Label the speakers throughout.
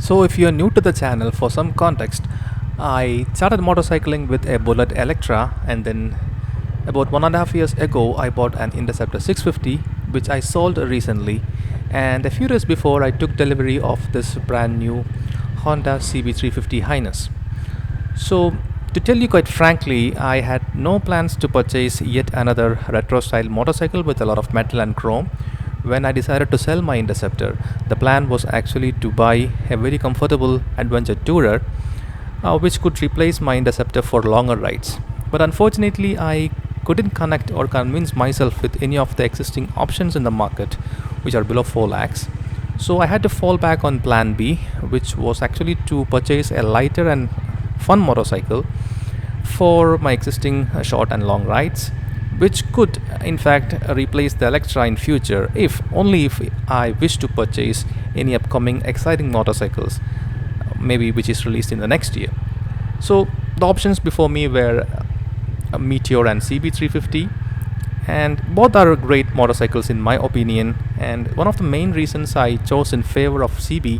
Speaker 1: So if you're new to the channel, for some context, I started motorcycling with a Bullet Electra, and then about 1.5 years ago I bought an Interceptor 650 which I sold recently, and a few days before I took delivery of this brand new Honda CB350 Highness. So to tell you quite frankly, I had no plans to purchase yet another retro style motorcycle with a lot of metal and chrome. When I decided to sell my Interceptor, the plan was actually to buy a very comfortable adventure tourer which could replace my Interceptor for longer rides. But unfortunately, I couldn't connect or convince myself with any of the existing options in the market, which are below 4 lakhs. So I had to fall back on plan B, which was actually to purchase a lighter and fun motorcycle for my existing short and long rides, which could in fact replace the Electra in future, if only if I wish to purchase any upcoming exciting motorcycles, maybe which is released in the next year. So the options before me were a Meteor and CB350, and both are great motorcycles in my opinion. And one of the main reasons I chose in favor of CB,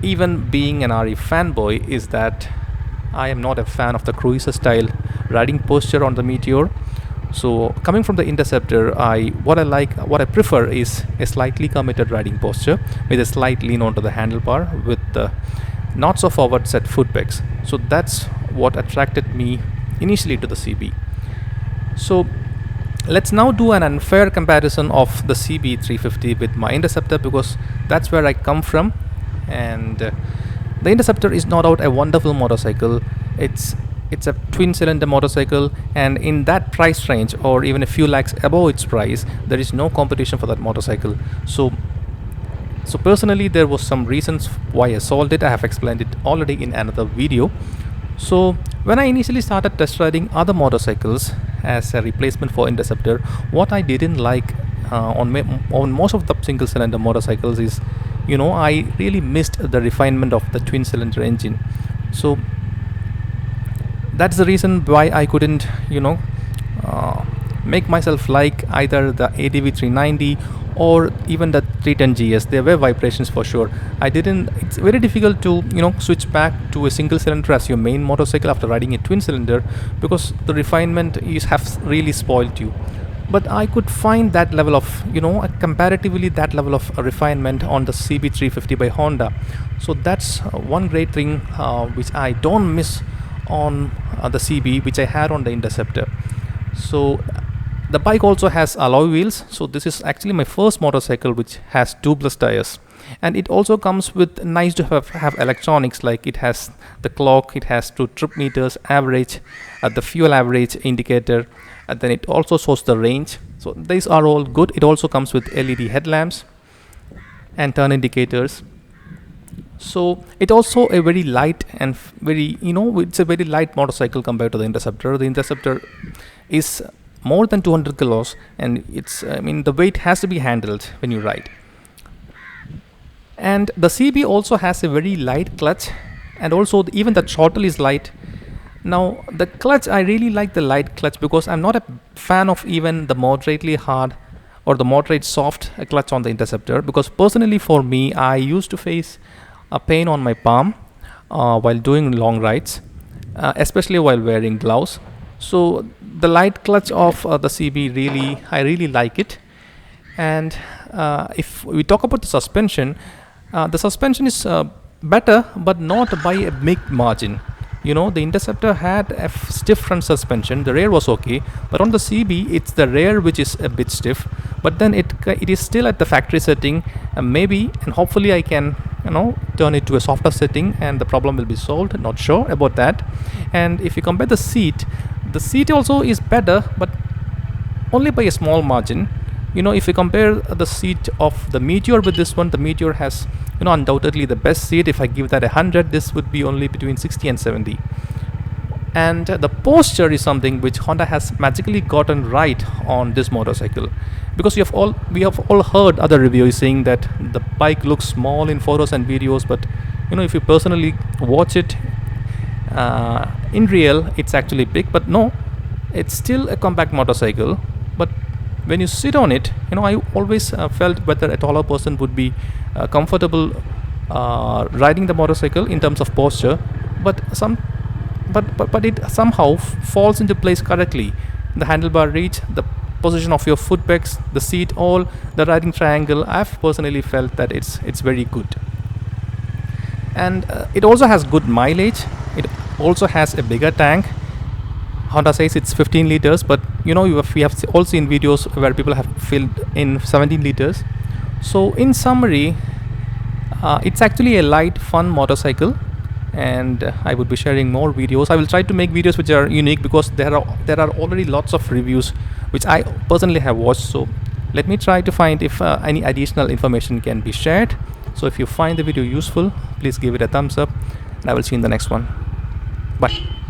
Speaker 1: even being an RE fanboy, is that I am not a fan of the cruiser style riding posture on the Meteor. So coming from the Interceptor, what I prefer is a slightly committed riding posture with a slight lean onto the handlebar with the not so forward set foot pegs. So that's what attracted me initially to the CB. So let's now do an unfair comparison of the CB350 with my Interceptor, because that's where I come from. And the Interceptor is no doubt a wonderful motorcycle. It's a twin cylinder motorcycle, and in that price range, or even a few lakhs above its price, there is no competition for that motorcycle. So personally, there was some reasons why I sold it. I have explained it already in another video. So when I initially started test riding other motorcycles as a replacement for Interceptor, what I didn't like on most of the single cylinder motorcycles is, I really missed the refinement of the twin cylinder engine. So that's the reason why I couldn't make myself like either the ADV 390 or even the 310 GS. There were vibrations for sure. It's very difficult to switch back to a single cylinder as your main motorcycle after riding a twin cylinder, because the refinement has really spoiled you. But I could find that level of comparatively that level of refinement on the CB350 by Honda. So that's one great thing which I don't miss on the CB, which I had on the Interceptor. So the bike also has alloy wheels. So this is actually my first motorcycle which has tubeless tires, and it also comes with nice to have electronics, like it has the clock, it has 2 trip meters, average, the fuel average indicator, and then it also shows the range. So these are all good. It also comes with LED headlamps and turn indicators. So it's also a very light and it's a very light motorcycle compared to the Interceptor. The Interceptor is more than 200 kilos, and the weight has to be handled when you ride. And the CB also has a very light clutch, and also even the throttle is light. Now the clutch, I really like the light clutch, because I'm not a fan of even the moderately hard or the moderate soft clutch on the Interceptor, because personally for me, I used to face a pain on my palm while doing long rides, especially while wearing gloves. So the light clutch of the CB, I really like it. And if we talk about the suspension is better, but not by a big margin. The Interceptor had a stiff front suspension. The rear was okay, but on the CB, it's the rear which is a bit stiff. But then it is still at the factory setting. Maybe and hopefully I can turn it to a softer setting, and the problem will be solved. Not sure about that. And if you compare the seat also is better, but only by a small margin. If you compare the seat of the Meteor with this one, the Meteor has undoubtedly the best seat. If I give that 100, this would be only between 60 and 70. And the posture is something which Honda has magically gotten right on this motorcycle, because we have all heard other reviewers saying that the bike looks small in photos and videos, but if you personally watch it in real, it's actually big. But no, it's still a compact motorcycle. But when you sit on it, I always felt whether a taller person would be comfortable riding the motorcycle in terms of posture, but it somehow falls into place correctly. The handlebar reach, the position of your foot pegs, the seat, all the riding triangle. I've personally felt that it's very good, and it also has good mileage. It also has a bigger tank. Honda says it's 15 liters, but we have all seen videos where people have filled in 17 liters. So in summary, it's actually a light, fun motorcycle, and I would be sharing more videos. I will try to make videos which are unique, because there are already lots of reviews which I personally have watched. So let me try to find if any additional information can be shared. So if you find the video useful, please give it a thumbs up, and I will see you in the next one. Bye.